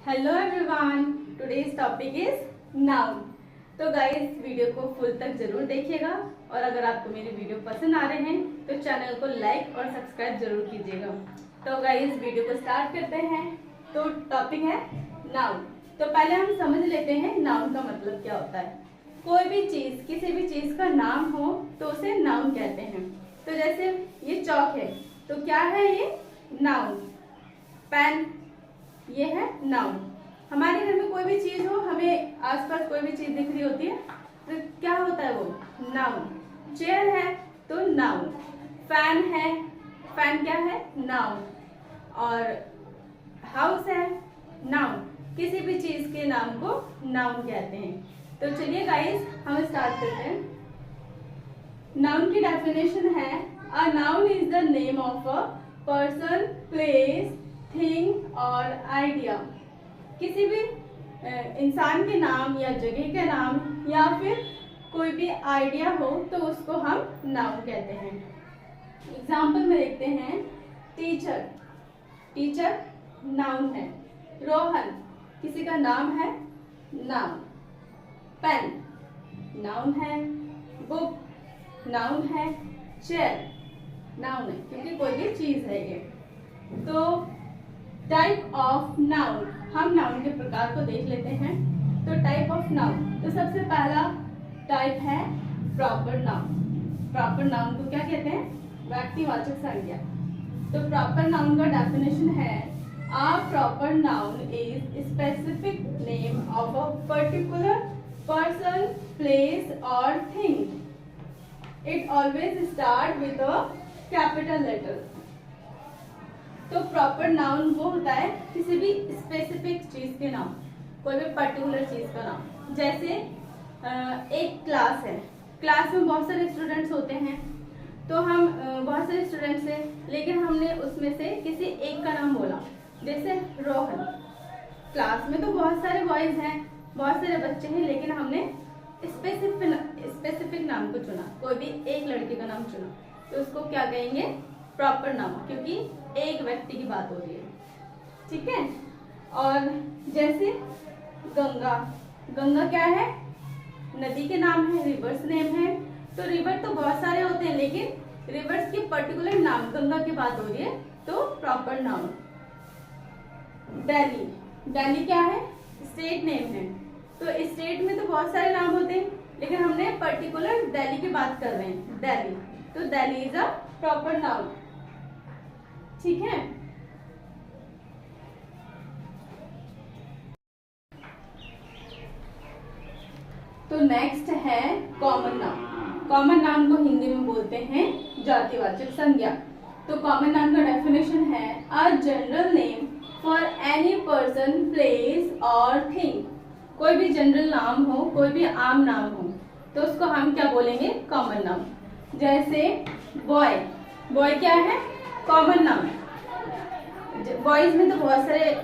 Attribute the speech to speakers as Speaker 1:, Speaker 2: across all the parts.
Speaker 1: Hello everyone, today's topic is noun. तो guys video को full तक जरूर देखिएगा और अगर आपको मेरी वीडियो पसंद आ रहे हैं तो चैनल को लाइक और सब्सक्राइब जरूर कीजिएगा। तो गाइस वीडियो को स्टार्ट करते हैं। तो टॉपिक है नाउन। तो पहले हम समझ लेते हैं नाउन का मतलब क्या होता है। कोई भी चीज, किसी भी चीज का नाम हो तो उसे नाउन कहते हैं। तो जैसे ये चौक है तो क्या है ये? नाउन। पेन, ये है नाउन। हमारे घर में कोई भी चीज हो, हमें आसपास कोई भी चीज दिख रही होती है तो क्या होता है वो? नाउन। चेयर है तो नाउन। फैन है, फैन क्या है? नाउन। और हाउस है, नाउन। किसी भी चीज के नाम को नाउन कहते हैं। तो चलिए गाइस हम स्टार्ट करते हैं। नाउन की डेफिनेशन है, a noun is the name of a person, place, thing और आइडिया। किसी भी इंसान के नाम या जगह का नाम या फिर कोई भी आइडिया हो तो उसको हम नाउन कहते हैं। एग्जाम्पल में देखते हैं, टीचर, टीचर नाउन है। रोहन किसी का नाम है, नाउन। पेन नाउन है। बुक नाउन है। चेयर नाउन है क्योंकि कोई भी चीज है ये। तो टाइप ऑफ नाउन, हम नाउन के प्रकार को देख लेते हैं। तो टाइप ऑफ नाउन, तो सबसे पहला टाइप है प्रॉपर नाउन। प्रॉपर नाउन को क्या कहते हैं? व्यक्तिवाचक संज्ञा। तो प्रॉपर नाउन का डेफिनेशन है, a proper noun is specific name of a particular person, place और thing. It always start with a capital letter. तो प्रॉपर नाउन वो होता है किसी भी स्पेसिफिक चीज के नाम, कोई भी पर्टिकुलर चीज का नाम। जैसे एक क्लास है, क्लास में बहुत सारे स्टूडेंट्स होते हैं तो हम बहुत सारे स्टूडेंट्स हैं लेकिन हमने उसमें से किसी एक का नाम बोला, जैसे रोहन। क्लास में तो बहुत सारे बॉयज हैं, बहुत सारे बच्चे हैं लेकिन हमने स्पेसिफिक नाम को चुना, कोई भी एक लड़के का नाम चुना, तो उसको क्या कहेंगे? प्रॉपर नाउन, क्योंकि एक व्यक्ति की बात हो रही है। ठीक है। और जैसे गंगा, गंगा क्या है? नदी के नाम है, रिवर्स नेम है। तो रिवर तो बहुत सारे होते हैं लेकिन रिवर्स की पर्टिकुलर नाम गंगा की बात हो रही है तो प्रॉपर नाउन। दिल्ली, दिल्ली क्या है? स्टेट नेम है। तो स्टेट में तो बहुत सारे नाम होते हैं लेकिन हमने पर्टिकुलर दिल्ली की बात कर रहे हैं, दिल्ली। तो Delhi is a proper noun. ठीक है। तो नेक्स्ट है कॉमन नाउन। कॉमन नाउन को हिंदी में बोलते हैं जातिवाचक संज्ञा। तो कॉमन नाउन का डेफिनेशन है, a general name for any person, place और थिंग। कोई भी जनरल नाम हो, कोई भी आम नाम हो तो उसको हम क्या बोलेंगे? Common noun. जैसे बॉय, बॉय क्या है? Common noun. बॉयज में तो बहुत सारे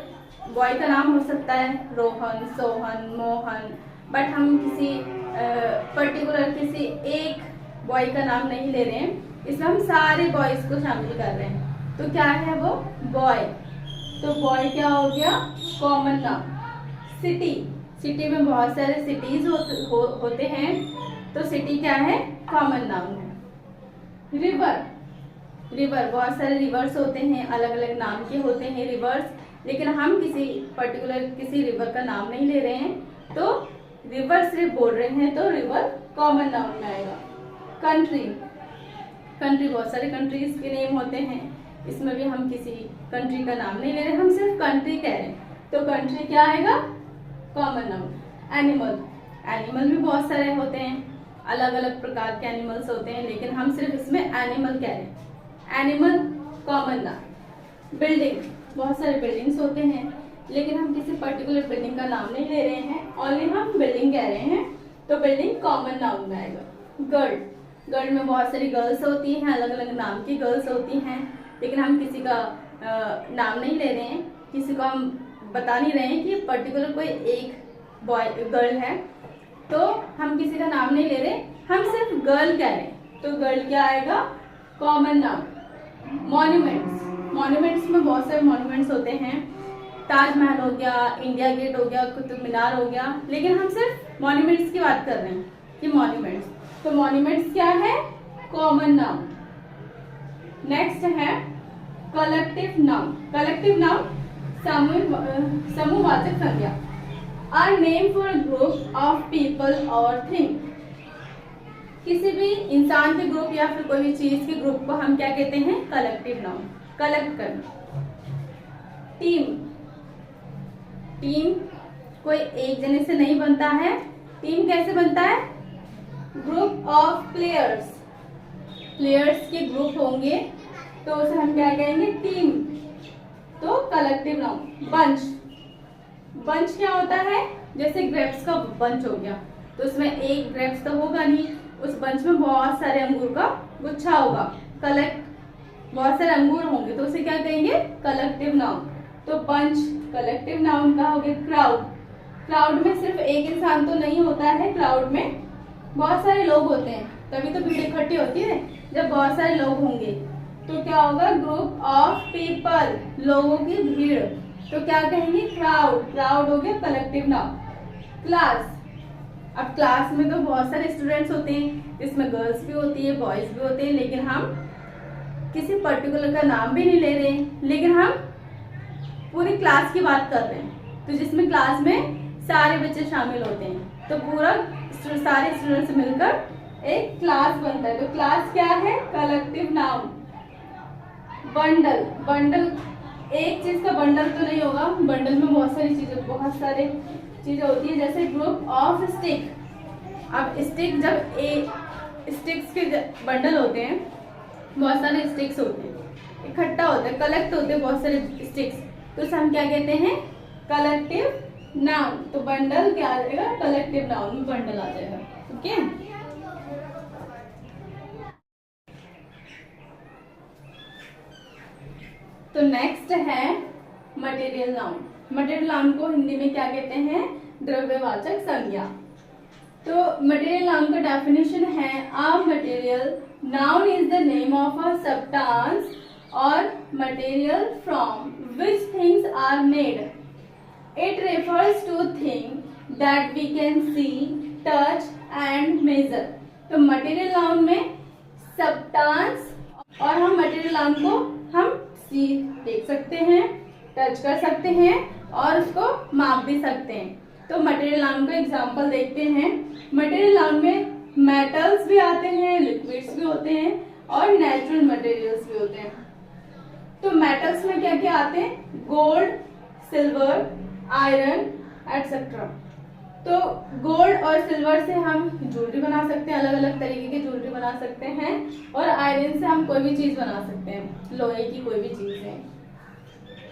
Speaker 1: बॉय का नाम हो सकता है, रोहन, सोहन, मोहन, बट हम किसी पर्टिकुलर किसी एक बॉय का नाम नहीं ले रहे हैं, इसमें हम सारे बॉयज को शामिल कर रहे हैं। तो क्या है वो? बॉय। तो बॉय क्या हो गया? Common noun. सिटी, सिटी में बहुत सारे सिटीज होते हैं तो सिटी क्या है? कॉमन नाउन है। रिवर, रिवर बहुत सारे रिवर्स होते हैं, अलग अलग नाम के होते हैं रिवर्स, लेकिन हम किसी पर्टिकुलर किसी रिवर का नाम नहीं ले रहे हैं तो रिवर सिर्फ बोल रहे हैं तो रिवर कॉमन नाउन में आएगा। कंट्री, कंट्री बहुत सारे कंट्रीज के नेम होते हैं, इसमें भी हम किसी कंट्री का नाम नहीं ले रहे, हम सिर्फ कंट्री कह रहे हैं तो कंट्री क्या आएगा? Common noun. एनिमल, एनिमल भी बहुत सारे होते हैं, अलग अलग प्रकार के एनिमल्स होते हैं लेकिन हम सिर्फ इसमें एनिमल कह रहे हैं, एनिमल कॉमन नाउन। बिल्डिंग, बहुत सारे बिल्डिंग्स होते हैं लेकिन हम किसी पर्टिकुलर बिल्डिंग का नाम नहीं ले रहे हैं, ओनली हम बिल्डिंग कह रहे हैं तो बिल्डिंग कॉमन नाउन में आएगा। गर्ल, गर्ल में बहुत सारी गर्ल्स होती हैं, अलग अलग नाम की गर्ल्स होती हैं लेकिन हम किसी का नाम नहीं ले रहे हैं, किसी को हम बता नहीं रहे हैं कि पर्टिकुलर कोई एक बॉय गर्ल है तो हम किसी का नाम नहीं ले रहे, हम सिर्फ गर्ल कह रहे हैं तो गर्ल क्या आएगा? Common noun. मॉन्यूमेंट्स, मॉन्यूमेंट्स में बहुत सारे मॉन्यूमेंट्स होते हैं ताजमहल हो गया, इंडिया गेट हो गया, कुतुब मीनार हो गया, लेकिन हम सिर्फ मॉन्यूमेंट्स की बात कर रहे हैं कि मॉन्यूमेंट्स। तो मॉन्यूमेंट्स क्या है? Common noun. नेक्स्ट है कलेक्टिव नाउन। कलेक्टिव नाउन समूहवाचक संज्ञा, are name for group of people और थिंग। किसी भी इंसान के ग्रुप या फिर कोई भी चीज के ग्रुप को हम क्या कहते हैं? Collective noun. कलेक्ट करना। टीम, टीम कोई एक जने से नहीं बनता है। टीम कैसे बनता है? ग्रुप ऑफ प्लेयर्स, प्लेयर्स के ग्रुप होंगे तो उसे हम क्या कहेंगे? टीम। तो कलेक्टिव नाउन। बंच, बंच क्या होता है? जैसे ग्रेप्स का बंच हो गया, तो उसमें एक ग्रेप्स तो होगा नहीं, उस बंच में बहुत सारे अंगूर का गुच्छा होगा। कलेक्ट, बहुत सारे अंगूर होंगे तो उसे क्या कहेंगे? Collective noun. तो बंच कलेक्टिव नाउन का हो गया। क्राउड, क्राउड में सिर्फ एक इंसान तो नहीं होता है, क्राउड में बहुत सारे लोग होते हैं, तभी तो भीड़ इकट्ठी होती है। जब बहुत सारे लोग होंगे तो क्या होगा? ग्रुप ऑफ पीपल, लोगों की भीड़, तो क्या कहेंगे? क्राउड। क्राउड हो गया कलेक्टिव नाउन। क्लास, अब क्लास में तो बहुत सारे स्टूडेंट्स होते हैं, इसमें गर्ल्स भी होती है, बॉयज भी होते हैं, लेकिन हम किसी पर्टिकुलर का नाम भी नहीं ले रहे हैं, लेकिन हम पूरी क्लास की बात कर रहे हैं। तो जिसमें क्लास में सारे बच्चे शामिल होते हैं, तो पूरा सारे स्टूडेंट्स मिलकर एक क्लास बनता है। तो क्लास क्या है? Collective noun. बंडल, बंडल एक चीज का बंडल तो नहीं होगा, बंडल में बहुत सारी चीजें होती है, जैसे ग्रुप ऑफ स्टिक। अब स्टिक, जब स्टिक्स के बंडल होते हैं, बहुत सारे स्टिक्स होते हैं, इकट्ठा होते हैं, कलेक्ट होते हैं बहुत सारे स्टिक्स, तो उसे हम क्या कहते हैं? Collective noun. तो बंडल क्या आ जाएगा? कलेक्टिव नाउन में बंडल आ जाएगा। ओके, तो नेक्स्ट है मटेरियल नाउन। मटेरियल नाउन को हिंदी में क्या कहते हैं? द्रव्यवाचक संज्ञा। तो मटेरियल नाउन का डेफिनेशन है, a material noun is the name of a substance और material from which things are made. It refers to thing that we can see, touch and measure. तो मटेरियल नाउन में substance, और हम material noun को हम सी देख सकते हैं, टच कर सकते हैं और उसको माप भी सकते हैं। तो मटेरियल नाउन का एग्जांपल देखते हैं। मटेरियल नाउन में मेटल्स भी आते हैं, लिक्विड्स भी होते हैं और नेचुरल मटेरियल्स भी होते हैं। तो मेटल्स में क्या क्या आते हैं? Gold, silver, iron etcetera. तो गोल्ड और सिल्वर से हम ज्वेलरी बना सकते हैं, अलग अलग तरीके की ज्वेलरी बना सकते हैं, और आयरन से हम कोई भी चीज बना सकते हैं, लोहे की कोई भी चीज है।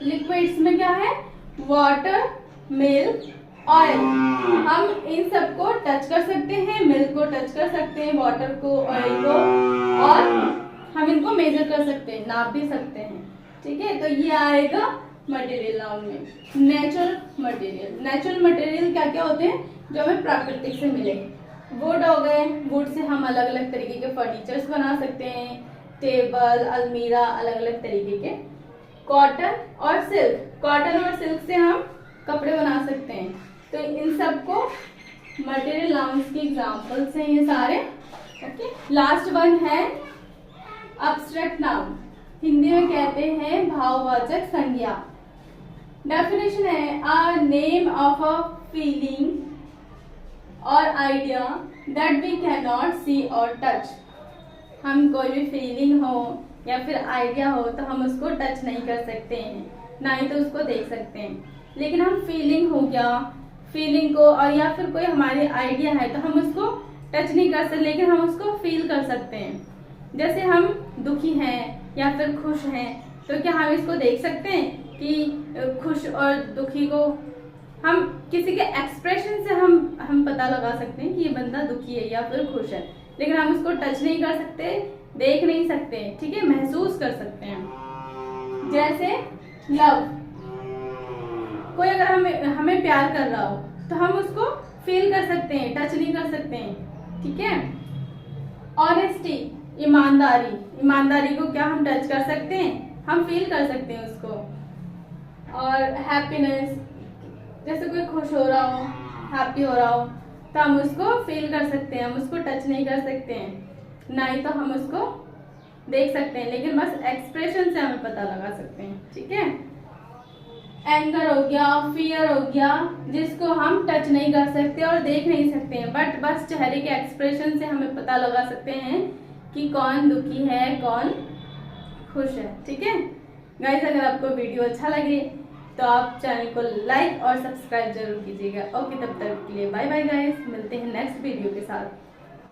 Speaker 1: लिक्विड्स में क्या है? Water, milk, oil. हम इन सबको टच कर सकते हैं, मिल्क को टच कर सकते हैं, वाटर को, ऑयल को, और हम इनको मेजर कर सकते हैं, नाप भी सकते हैं। ठीक है, तो ये आएगा मटेरियल नाउन में। नेचुरल मटेरियल, नेचुरल मटेरियल क्या क्या होते हैं? जो हमें प्राकृतिक से मिले। वुड हो गए, वुड से हम अलग अलग तरीके के फर्नीचर्स बना सकते हैं, टेबल, अलमीरा, अलग अलग तरीके के। कॉटन और सिल्क, कॉटन और सिल्क से हम कपड़े बना सकते हैं। तो इन सबको मटेरियल नाउन्स की एग्जांपल्स हैं ये सारे। ओके, लास्ट वन है अब्स्ट्रैक्ट नाउन, हिंदी में कहते हैं भाववाचक संज्ञा। डेफिनेशन है, a name of a feeling और idea that we can not see और टच। हम कोई भी फीलिंग हो या फिर आइडिया हो तो हम उसको टच नहीं कर सकते हैं, ना ही तो उसको देख सकते हैं, लेकिन हम फीलिंग हो गया, फीलिंग को, और या फिर कोई हमारी आइडिया है तो हम उसको टच नहीं कर सकते, लेकिन हम उसको फील कर सकते हैं। जैसे हम दुखी हैं या फिर खुश हैं, तो क्या हम इसको देख सकते हैं कि खुश और दुखी को हम किसी के एक्सप्रेशन से हम पता लगा सकते हैं कि ये बंदा दुखी है या फिर खुश है, लेकिन हम उसको टच नहीं कर सकते, देख नहीं सकते। ठीक है, महसूस कर सकते हैं। जैसे लव, कोई अगर हमें प्यार कर रहा हो तो हम उसको फील कर सकते हैं, टच नहीं कर सकते हैं। ठीक है। ऑनेस्टी, ईमानदारी, ईमानदारी को क्या हम टच कर सकते हैं? हम फील कर सकते हैं उसको। और हैप्पीनेस, जैसे कोई खुश हो रहा हो, हैप्पी हो रहा हो, तो हम उसको फील कर सकते हैं, हम उसको टच नहीं कर सकते हैं, ना ही तो हम उसको देख सकते हैं, लेकिन बस एक्सप्रेशन से हमें पता लगा सकते हैं। ठीक है, एंगर हो गया, फियर हो गया, जिसको हम टच नहीं कर सकते और देख नहीं सकते हैं, बट बस चेहरे के एक्सप्रेशन से हमें पता लगा सकते हैं कि कौन दुखी है, कौन खुश है। ठीक है गाइस, अगर आपको वीडियो अच्छा लगे तो आप चैनल को लाइक और सब्सक्राइब जरूर कीजिएगा। ओके, तब तक के लिए बाय बाय गाइस, मिलते हैं नेक्स्ट वीडियो के साथ।